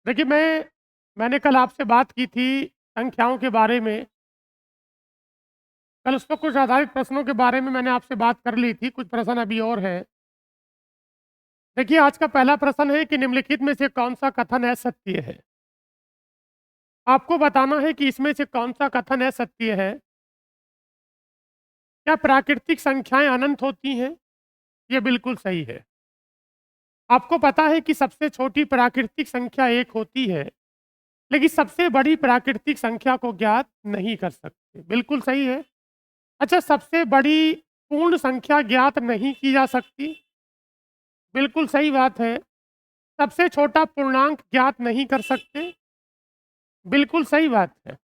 देखिए, मैंने कल आपसे बात की थी संख्याओं के बारे में। कल उस पर कुछ आधारित प्रश्नों के बारे में मैंने आपसे बात कर ली थी, कुछ प्रश्न अभी और हैं। देखिए, आज का पहला प्रश्न है कि निम्नलिखित में से कौन-सा कथन असत्य है? आपको बताना है कि इसमें से कौन-सा कथन असत्य है। क्या प्राकृतिक संख्याएँ अनंत होती हैं? ये बिल्कुल सही है। आपको पता है कि सबसे छोटी प्राकृतिक संख्या 1 होती है, लेकिन सबसे बड़ी प्राकृतिक संख्या को ज्ञात नहीं कर सकते। बिल्कुल सही है। अच्छा, सबसे बड़ी पूर्ण संख्या ज्ञात नहीं की जा सकती। बिल्कुल सही बात है। सबसे छोटा पूर्णांक ज्ञात नहीं कर सकते। बिल्कुल सही बात है।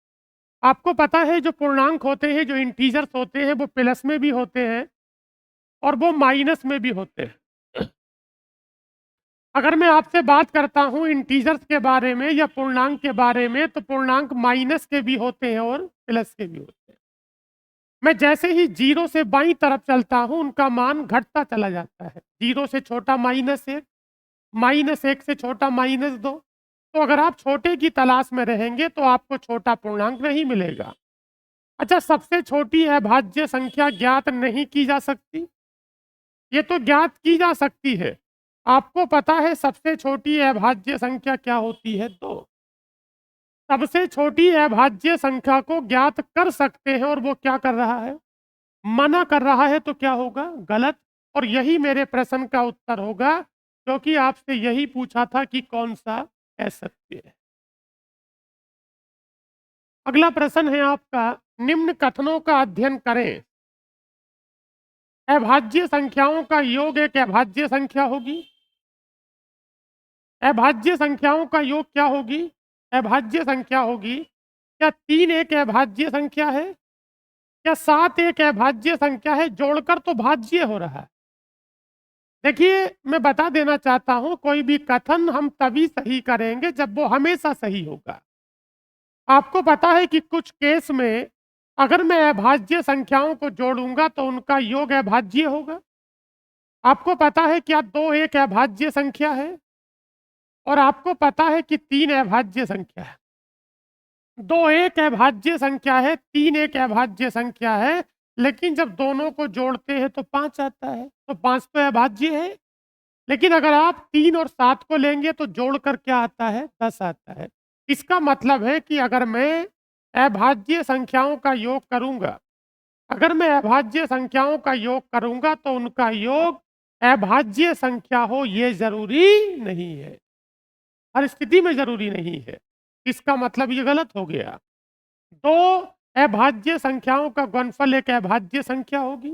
आपको पता है जो पूर्णांक होते हैं, जो इंटीजर्स होते हैं, वो प्लस में भी होते हैं और वो माइनस में भी होते हैं। अगर मैं आपसे बात करता हूँ इंटीजर्स के बारे में या पूर्णांक के बारे में, तो पूर्णांक माइनस के भी होते हैं और प्लस के भी होते हैं। मैं जैसे ही 0 से बाईं तरफ चलता हूँ, उनका मान घटता चला जाता है। 0 से छोटा -1, -1 से छोटा -2। तो अगर आप छोटे की तलाश में रहेंगे तो आपको छोटा पूर्णांक नहीं मिलेगा। अच्छा, सबसे छोटी अभाज्य संख्या ज्ञात नहीं की जा सकती। ये तो ज्ञात की जा सकती है। आपको पता है सबसे छोटी अभाज्य संख्या क्या होती है? 2। सबसे छोटी अभाज्य संख्या को ज्ञात कर सकते हैं और वो क्या कर रहा है? मना कर रहा है। तो क्या होगा? गलत। और यही मेरे प्रश्न का उत्तर होगा, क्योंकि आपसे यही पूछा था कि कौन सा असत्य है। अगला प्रश्न है आपका, निम्न कथनों का अध्ययन करें। अभाज्य संख्याओं का योग एक अभाज्य संख्या होगी। अभाज्य संख्याओं का योग क्या होगी? अभाज्य संख्या होगी। क्या 3 एक अभाज्य संख्या है? क्या 7 एक अभाज्य संख्या है? जोड़कर तो भाज्य हो रहा है। देखिए, मैं बता देना चाहता हूं, कोई भी कथन हम तभी सही करेंगे जब वो हमेशा सही होगा। आपको पता है कि कुछ केस में अगर मैं अभाज्य संख्याओं को जोड़ूंगा तो उनका योग अभाज्य होगा। आपको पता है क्या 2 एक अभाज्य संख्या है? और आपको पता है कि 3 अभाज्य संख्या है। 2 एक अभाज्य संख्या है, 3 एक अभाज्य संख्या है, लेकिन जब दोनों को जोड़ते हैं तो 5 आता है। तो 5 तो अभाज्य है। लेकिन अगर आप 3 और 7 को लेंगे तो जोड़कर क्या आता है? 10 आता है। इसका मतलब है कि अगर मैं अभाज्य संख्याओं का योग करूंगा, अगर मैं अभाज्य संख्याओं का योग करूंगा तो उनका योग अभाज्य संख्या हो, ये जरूरी नहीं है। हर स्थिति में जरूरी नहीं है। इसका मतलब ये गलत हो गया। 2 अभाज्य संख्याओं का गुणनफल एक अभाज्य संख्या होगी।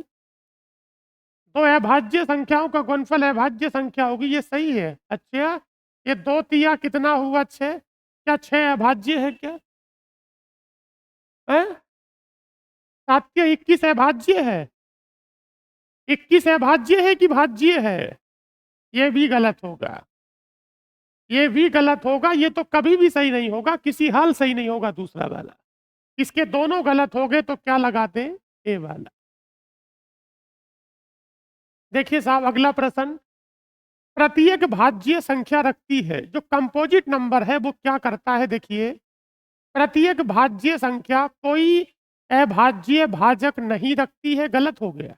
2 अभाज्य संख्याओं का गुणनफल अभाज्य संख्या होगी, ये सही है। अच्छा, ये 2 तिया कितना हुआ? 6। क्या 6 अभाज्य है क्या? 7 तिया 21 अभाज्य है। 21 अभाज्य है कि भाज्य है? ये भी गलत होगा। ये भी गलत होगा। ये तो कभी भी सही नहीं होगा, किसी हाल सही नहीं होगा दूसरा वाला। इसके दोनों गलत हो गए तो क्या लगाते हैं? ए वाला। देखिए साहब, अगला प्रश्न, प्रत्येक भाज्य संख्या रखती है। जो कंपोजिट नंबर है वो क्या करता है? देखिए, प्रत्येक भाज्य संख्या कोई अभाज्य भाजक नहीं रखती है। गलत हो गया।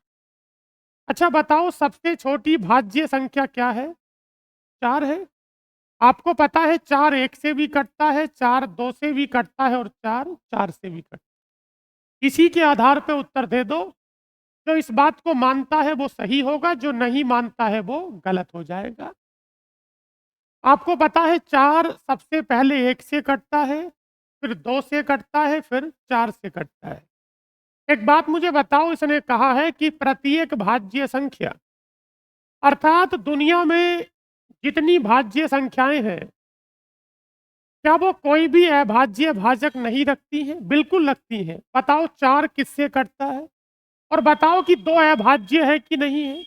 अच्छा बताओ, सबसे छोटी भाज्य संख्या क्या है? 4 है। आपको पता है 4 1 से भी कटता है, 4 2 से भी कटता है और 4 4 से भी कटता है। इसी के आधार पे उत्तर दे दो। जो इस बात को मानता है वो सही होगा, जो नहीं मानता है वो गलत हो जाएगा। आपको पता है 4 सबसे पहले 1 से कटता है, फिर 2 से कटता है, फिर 4 से कटता है। एक बात मुझे बताओ, इसने कहा है कि प्रत्येक भाज्य संख्या, अर्थात दुनिया में जितनी भाज्य संख्याएं हैं, क्या वो कोई भी अभाज्य भाजक नहीं रखती हैं? बिल्कुल रखती हैं। बताओ 4 किससे कटता है और बताओ कि 2 अभाज्य है कि नहीं है।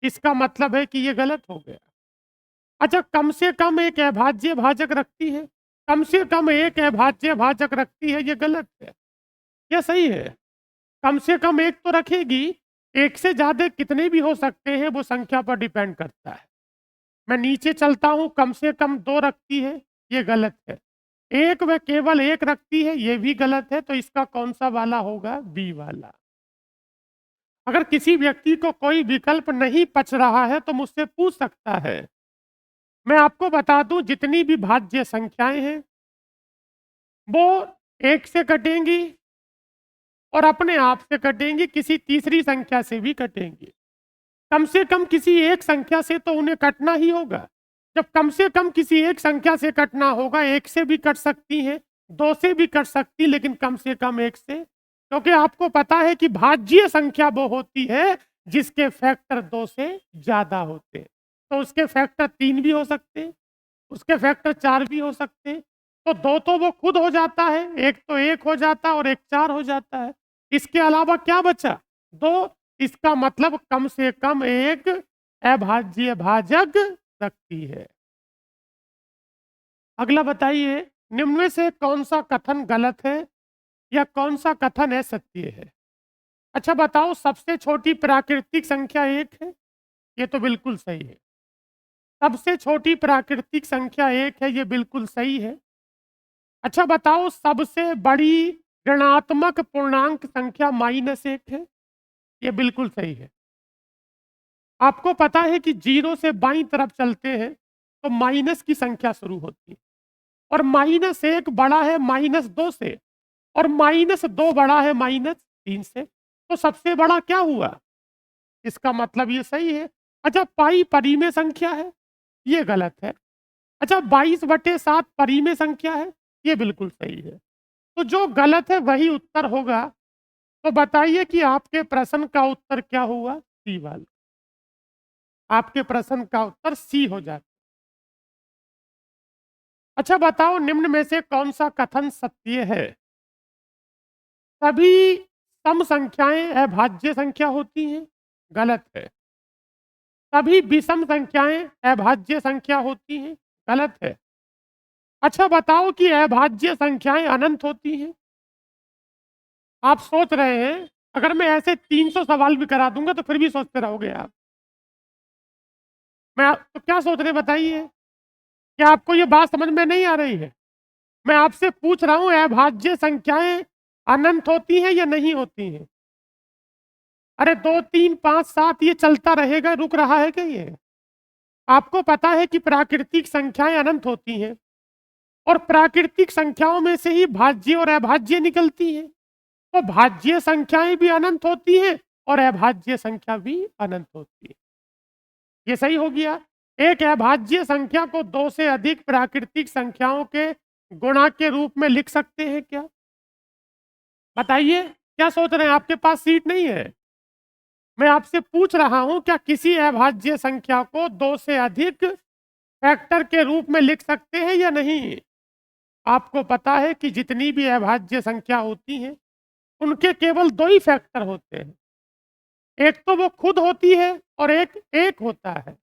इसका मतलब है कि ये गलत हो गया। अच्छा, कम से कम एक अभाज्य भाजक रखती है। कम से कम एक अभाज्य भाजक रखती है, ये गलत है। ये सही है। कम से कम एक तो रखेगी। एक से ज्यादा कितने भी हो सकते हैं, वो संख्या पर डिपेंड करता है। मैं नीचे चलता हूं, कम से कम 2 रखती है। ये गलत है। एक व केवल एक रखती है, ये भी गलत है। तो इसका कौन सा वाला होगा? बी वाला। अगर किसी व्यक्ति को कोई विकल्प नहीं पच रहा है तो मुझसे पूछ सकता है। मैं आपको बता दूं, जितनी भी भाज्य संख्याएं हैं वो एक से कटेंगी और अपने आप से कटेंगी, किसी तीसरी संख्या से भी कटेंगी। कम से कम किसी एक संख्या से तो उन्हें कटना ही होगा। जब कम से कम किसी एक संख्या से कटना होगा, एक से भी कट सकती है, दो से भी कट सकती, लेकिन कम से कम एक से। क्योंकि आपको पता है कि भाज्य संख्या वो होती है जिसके फैक्टर दो से ज्यादा होते हैं। तो उसके फैक्टर तीन भी हो सकते हैं, उसके फैक्टर चार भी हो सकते हैं। तो दो तो वो खुद हो जाता है, एक तो एक हो जाता है और एक चार हो जाता है। इसके अलावा क्या बचा? दो। इसका मतलब कम से कम एक अभाज्य भाजक रखती है। अगला बताइए, निम्न में से कौन सा कथन गलत है या कौन सा कथन असत्य है? अच्छा बताओ, सबसे छोटी प्राकृतिक संख्या एक है, ये तो बिल्कुल सही है। सबसे छोटी प्राकृतिक संख्या एक है, ये बिल्कुल सही है। अच्छा बताओ, सबसे बड़ी ऋणात्मक पूर्णांक संख्या माइनस एक है, ये बिल्कुल सही है। आपको पता है कि जीरो से बाईं तरफ चलते हैं तो माइनस की संख्या शुरू होती है, और माइनस एक बड़ा है माइनस दो से, और माइनस दो बड़ा है माइनस तीन से। तो सबसे बड़ा क्या हुआ? इसका मतलब ये सही है। अच्छा, पाई परिमेय संख्या है, ये गलत है। अच्छा, 22/7 परिमेय संख्या है, ये बिल्कुल सही है। तो जो गलत है वही उत्तर होगा। तो बताइए कि आपके प्रश्न का उत्तर क्या हुआ? सी वाला। आपके प्रश्न का उत्तर सी हो जाता। अच्छा बताओ, निम्न में से कौन सा कथन सत्य है? सभी सम संख्याएं अभाज्य संख्या होती हैं, गलत है। सभी विषम संख्याएं अभाज्य संख्या होती हैं, गलत है। अच्छा बताओ कि अभाज्य संख्याएं अनंत होती हैं। आप सोच रहे हैं, अगर मैं ऐसे 300 सवाल भी करा दूंगा तो फिर भी सोचते रहोगे आप। तो क्या सोच रहे बताइए? क्या आपको ये बात समझ में नहीं आ रही है? मैं आपसे पूछ रहा हूं, अभाज्य संख्याएं अनंत होती हैं या नहीं होती हैं? अरे 2 3 5 7 ये चलता रहेगा, रुक रहा है क्या ये? आपको पता है कि प्राकृतिक संख्याएं अनंत होती हैं, और प्राकृतिक संख्याओं में से ही भाज्य और अभाज्य निकलती हैं। तो भाज्य संख्याएं भी अनंत होती हैं और अभाज्य संख्या भी अनंत होती है। ये सही हो गया। एक अभाज्य संख्या को दो से अधिक प्राकृतिक संख्याओं के गुणा के रूप में लिख सकते हैं क्या? बताइए, क्या सोच रहे हैं? आपके पास सीट नहीं है। मैं आपसे पूछ रहा हूं, क्या किसी अभाज्य संख्या को दो से अधिक फैक्टर के रूप में लिख सकते हैं या नहीं? आपको पता है कि जितनी भी अभाज्य संख्या होती हैं उनके केवल दो ही फैक्टर होते हैं। एक तो वो खुद होती है और एक एक होता है।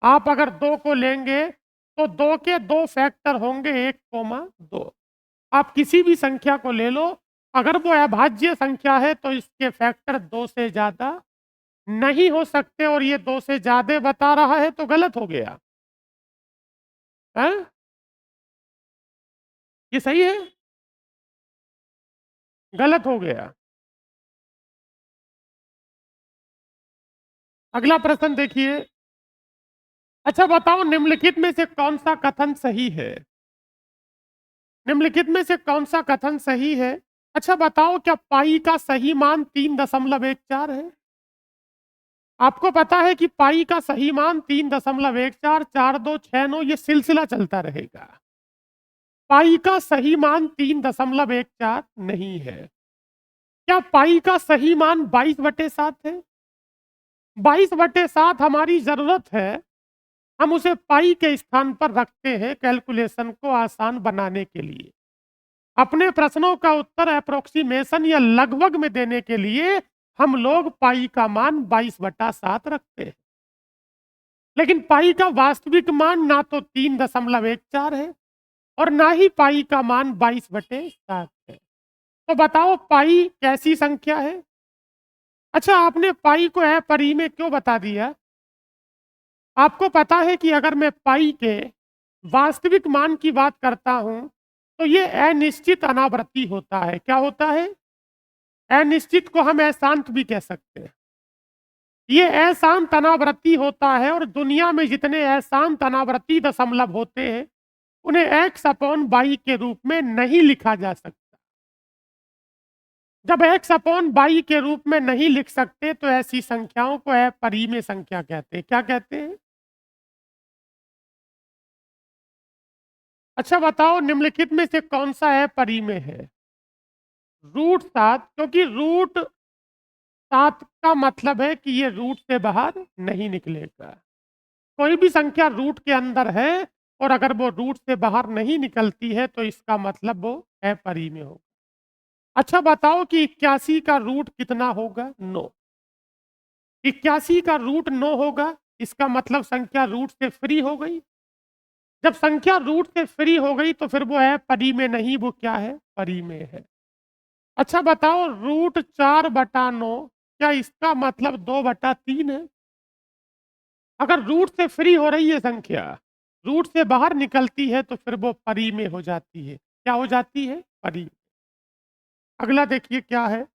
आप अगर दो को लेंगे तो दो के दो फैक्टर होंगे, 1,2। आप किसी भी संख्या को ले लो, अगर वो अभाज्य संख्या है तो इसके फैक्टर दो से ज्यादा नहीं हो सकते, और ये दो से ज्यादा बता रहा है तो गलत हो गया है? ये सही है? गलत हो गया। अगला प्रश्न देखिए। अच्छा बताओ, निम्नलिखित में से कौन सा कथन सही है? निम्नलिखित में से कौन सा कथन सही है? अच्छा बताओ, क्या पाई का सही मान 3.14 है? आपको पता है कि पाई का सही मान 3.14, 4, 2, 6, 9 ये सिलसिला चलता रहेगा। पाई का सही मान 3.14 नहीं है। क्या पाई का सही मान 22/7 है? 22/7 हमारी जरूरत है, हम उसे पाई के स्थान पर रखते हैं कैलकुलेशन को आसान बनाने के लिए। अपने प्रश्नों का उत्तर अप्रोक्सीमेशन या लगभग में देने के लिए हम लोग पाई का मान 22/7 रखते हैं। लेकिन पाई का वास्तविक मान ना तो 3.14 है और ना ही पाई का मान 22/7 है। तो बताओ पाई कैसी संख्या है? अच्छा, आपने पाई को अपरिमेय क्यों बता दिया? आपको पता है कि अगर मैं पाई के वास्तविक मान की बात करता हूं तो ये अनिश्चित अनावृत्ति होता है। क्या होता है? अनिश्चित को हम अशांत भी कह सकते हैं। ये अशांत अनावृत्ति होता है और दुनिया में जितने अशांत अनावृत्ति दशमलव होते हैं उन्हें एक्स अपॉन बाई के रूप में नहीं लिखा जा सकता। जब एक्स अपॉन बाई के रूप में नहीं लिख सकते तो ऐसी संख्याओं को अपरिमेय संख्या कहते हैं। क्या कहते हैं? अच्छा बताओ, निम्नलिखित में से कौन सा अपरिमेय है? रूट 7, क्योंकि रूट 7 का मतलब है कि ये रूट से बाहर नहीं निकलेगा। कोई भी संख्या रूट के अंदर है और अगर वो रूट से बाहर नहीं निकलती है तो इसका मतलब वो अपरिमेय होगा। अच्छा बताओ कि 81 का रूट कितना होगा? 9। 81 का रूट 9 होगा, इसका मतलब संख्या रूट से फ्री हो गई। जब संख्या रूट से फ्री हो गई तो फिर वो है परिमेय नहीं, वो क्या है? परिमेय है। अच्छा बताओ, रूट 4/9, क्या इसका मतलब 2/3 है? अगर रूट से फ्री हो रही है संख्या, रूट से बाहर निकलती है तो फिर वो परिमेय हो जाती है। क्या हो जाती है? परिमेय। अगला देखिए क्या है।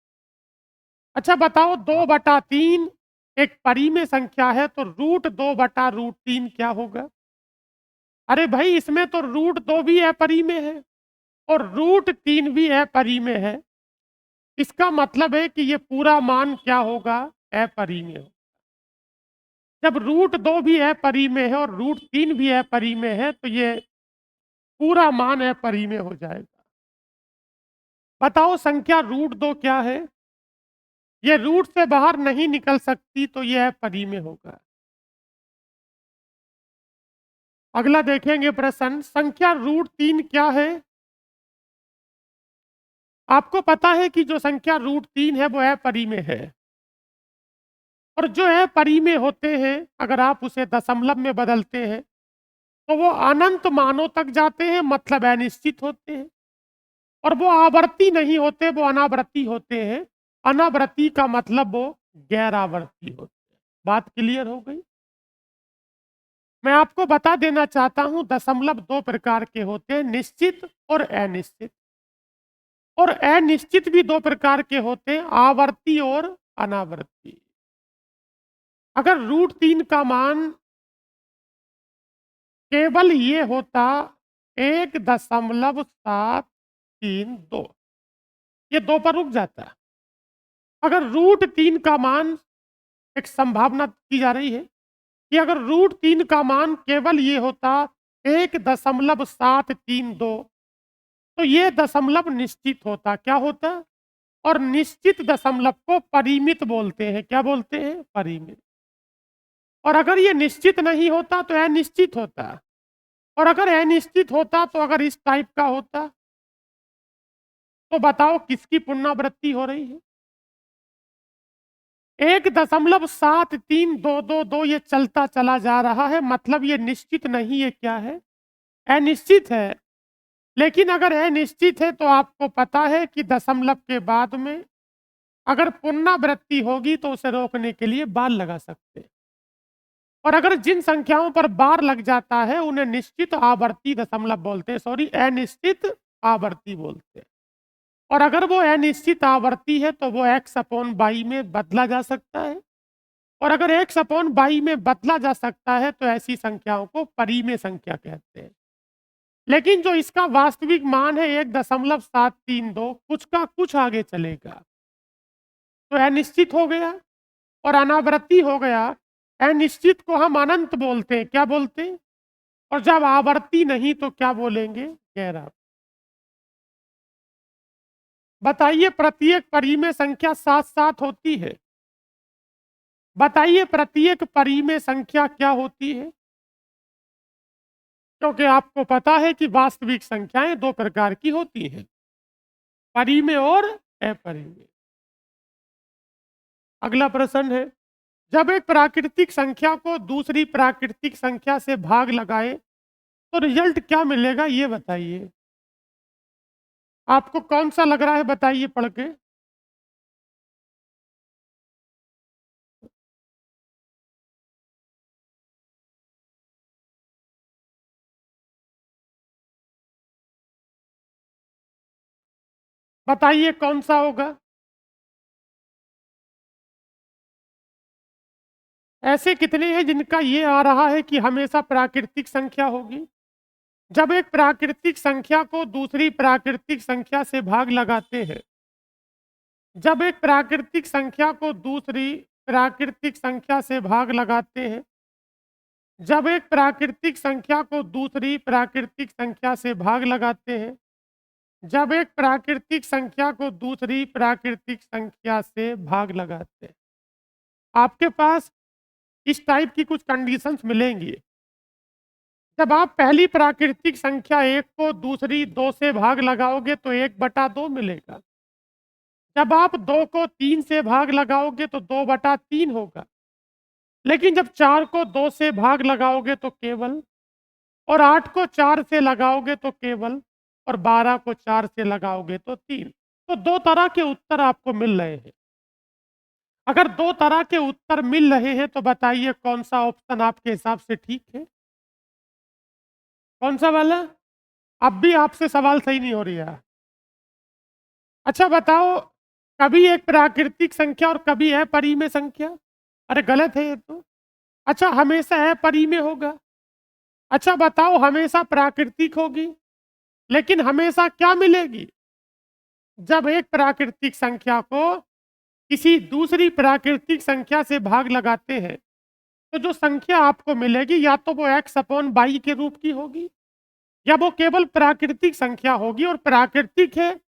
अच्छा बताओ, 2/3 एक परिमेय संख्या है तो रूट 2/√3 क्या होगा? अरे भाई, इसमें तो रूट 2 भी अपरिमेय है और रूट 3 भी अपरिमेय है। इसका मतलब है कि ये पूरा मान क्या होगा? अपरिमेय हो। जब रूट 2 भी अपरिमेय है और रूट 3 भी अपरिमेय है तो ये पूरा मान अपरिमेय हो जाएगा। बताओ संख्या रूट 2 क्या है? ये रूट से बाहर नहीं निकल सकती तो ये अपरिमेय होगा। अगला देखेंगे प्रश्न, संख्या रूट 3 क्या है? आपको पता है कि जो संख्या रूट 3 है वो अपरिमेय है और जो अपरिमेय होते हैं अगर आप उसे दशमलव में बदलते हैं तो वो अनंत मानों तक जाते हैं, मतलब अनिश्चित होते हैं। और वो आवर्ती नहीं होते, वो अनावर्ती होते हैं। अनावर्ती का मतलब वो गैर आवर्ती होते हैं। बात क्लियर हो गई? मैं आपको बता देना चाहता हूं, दशमलव दो प्रकार के होते हैं, निश्चित और अनिश्चित। और अनिश्चित भी दो प्रकार के होते हैं, आवर्ती और अनावर्ती। अगर रूट 3 का मान केवल ये होता 1.732, ये 2 पर रुक जाता है। अगर रूट 3 का मान, एक संभावना की जा रही है कि अगर रूट 3 का मान केवल ये होता 1.732, तो ये दशमलव निश्चित होता। क्या होता? और निश्चित दशमलव को परिमित बोलते हैं। क्या बोलते हैं? परिमित। और अगर ये निश्चित नहीं होता तो अनिश्चित होता। और अगर अनिश्चित होता तो अगर इस टाइप का होता तो बताओ किसकी पुनरावृत्ति हो रही है? 1.7322 ये चलता चला जा रहा है, मतलब ये निश्चित नहीं है। क्या है? अनिश्चित है। लेकिन अगर अनिश्चित है तो आपको पता है कि दशमलव के बाद में अगर पुनरावृत्ति होगी तो उसे रोकने के लिए बार लगा सकते हैं। और अगर जिन संख्याओं पर बार लग जाता है उन्हें निश्चित आवर्ती दशमलव बोलते हैं, सॉरी अनिश्चित आवर्ती बोलते हैं। और अगर वो अनिश्चित आवर्ती है तो वो एक्स अपॉन बाई में बदला जा सकता है। और अगर एक्स अपॉन बाई में बदला जा सकता है तो ऐसी संख्याओं को परिमेय संख्या कहते हैं। लेकिन जो इसका वास्तविक मान है 1.732, कुछ का कुछ आगे चलेगा तो अनिश्चित हो गया और अनावृत्ति हो गया। अनिश्चित को हम अनंत बोलते हैं। क्या बोलते हैं? और जब आवर्ती नहीं तो क्या बोलेंगे? गैर आवर्ती। बताइए प्रत्येक परिमेय संख्या साथ साथ होती है? बताइए प्रत्येक परिमेय संख्या क्या होती है? क्योंकि आपको पता है कि वास्तविक संख्याएं दो प्रकार की होती हैं, परिमेय और अपरिमेय। अगला प्रश्न है, जब एक प्राकृतिक संख्या को दूसरी प्राकृतिक संख्या से भाग लगाए तो रिजल्ट क्या मिलेगा, ये बताइए। आपको कौन सा लग रहा है, बताइए पढ़ के। बताइए कौन सा होगा? ऐसे कितने हैं जिनका ये आ रहा है कि हमेशा प्राकृतिक संख्या होगी? जब एक प्राकृतिक संख्या को दूसरी प्राकृतिक संख्या से भाग लगाते हैं, जब एक प्राकृतिक संख्या को दूसरी प्राकृतिक संख्या से भाग लगाते हैं, जब एक प्राकृतिक संख्या को दूसरी प्राकृतिक संख्या से भाग लगाते हैं, जब एक प्राकृतिक संख्या को दूसरी प्राकृतिक संख्या से भाग लगाते हैं, आपके पास इस टाइप की कुछ कंडीशंस मिलेंगी। जब आप पहली प्राकृतिक संख्या 1 को दूसरी 2 से भाग लगाओगे तो 1/2 मिलेगा। जब आप 2 को 3 से भाग लगाओगे तो 2/3 होगा। लेकिन जब 4 को 2 से भाग लगाओगे तो केवल, और 8 को 4 से लगाओगे तो केवल, और 12 को 4 से लगाओगे तो 3। तो 2 तरह के उत्तर आपको मिल रहे हैं। अगर 2 तरह के उत्तर मिल रहे हैं तो बताइए कौन-सा ऑप्शन आपके हिसाब से ठीक है? कौन-सा वाला? अब भी आपसे सवाल सही नहीं हो रही है। अच्छा बताओ, कभी एक प्राकृतिक संख्या और कभी अपरिमेय संख्या? अरे गलत है ये तो। अच्छा हमेशा अपरिमेय होगा। अच्छा बताओ हमेशा प्राकृतिक होगी, लेकिन हमेशा क्या मिलेगी? जब एक प्राकृतिक संख्या को किसी दूसरी प्राकृतिक संख्या से भाग लगाते हैं, तो जो संख्या आपको मिलेगी या तो वो x/y के रूप की होगी, या वो केवल प्राकृतिक संख्या होगी और प्राकृतिक है,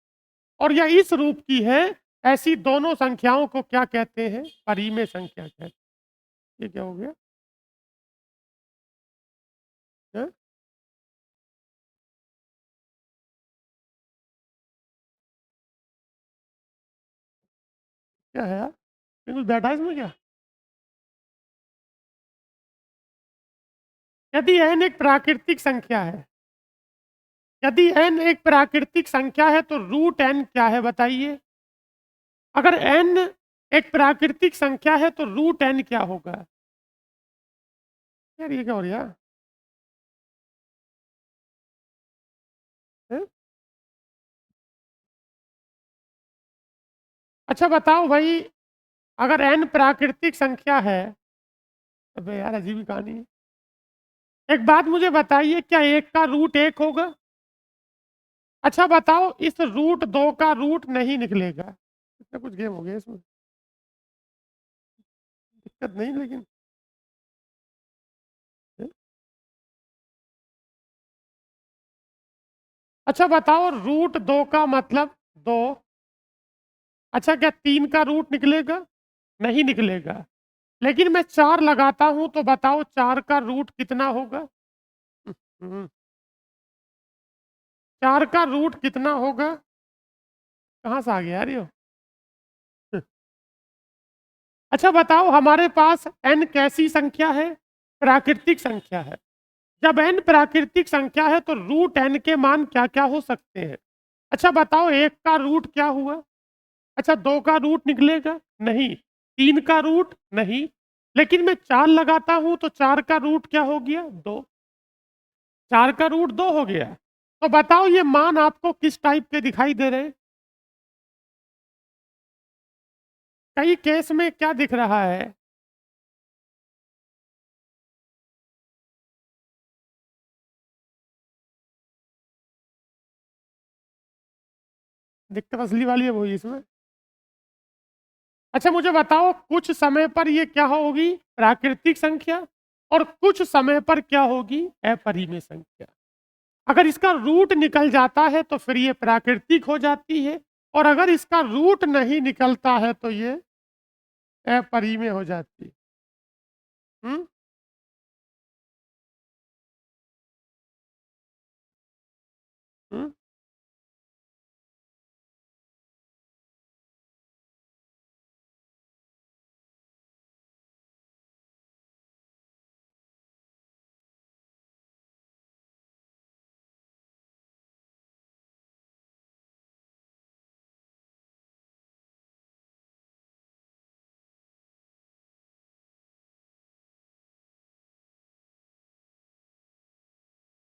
और यह इस रूप की है। ऐसी दोनों संख्याओं को क्या कहते हैं? परिमेय संख्या कहते हैं। ये क्या हो गया? हैं? क्या है यार? ये कुछ बैठा है इसमें क्या? यदि n एक प्राकृतिक संख्या है, यदि n एक प्राकृतिक संख्या है तो रूट n क्या है बताइए? अगर n एक प्राकृतिक संख्या है तो रूट n क्या होगा? यार ये क्या हो रहा है? हैं? अच्छा बताओ भाई, अगर n प्राकृतिक संख्या है, अबे यार अजीब ही कहानी है। एक बात मुझे बताइए, क्या 1 का रूट 1 होगा? अच्छा बताओ, इस रूट 2 का रूट नहीं निकलेगा। इतना कुछ गेम हो गया इसमें, दिक्कत नहीं लेकिन। हैं? अच्छा बताओ, रूट 2 का मतलब 2। अच्छा क्या 3 का रूट निकलेगा? नहीं निकलेगा। लेकिन मैं 4 लगाता हूं तो बताओ 4 का रूट कितना होगा? हम्म, 4 का रूट कितना होगा? कहाँ से आ गया यार ये? अच्छा बताओ, हमारे पास n कैसी संख्या है? प्राकृतिक संख्या है। जब n प्राकृतिक संख्या है तो रूट n के मान क्या क्या हो सकते हैं? अच्छा बताओ, 1 का रूट क्या हुआ? अच्छा 2 का रूट निकलेगा? नहीं। 3 का रूट? नहीं। लेकिन मैं 4 लगाता हूं तो 4 का रूट क्या हो गया? 2। 4 का रूट 2 हो गया। तो बताओ ये मान आपको किस टाइप के दिखाई दे रहे हैं? कई केस में क्या दिख रहा है? दिक्कत असली वाली है वही इसमें। अच्छा मुझे बताओ, कुछ समय पर ये क्या होगी? प्राकृतिक संख्या। और कुछ समय पर क्या होगी? अपरिमेय संख्या। अगर इसका रूट निकल जाता है तो फिर ये प्राकृतिक हो जाती है, और अगर इसका रूट नहीं निकलता है तो ये अपरिमेय हो जाती है। हम्म? हम्म?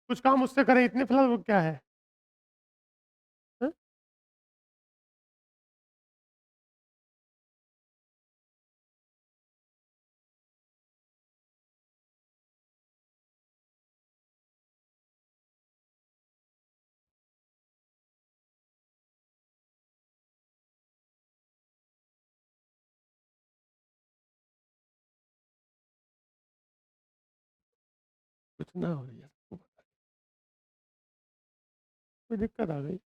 कुछ काम उससे करें, इतने फिलहाल वो क्या है? हाँ? घटना हो रही है, सबको पता है। कोई दिक्कत आ गई।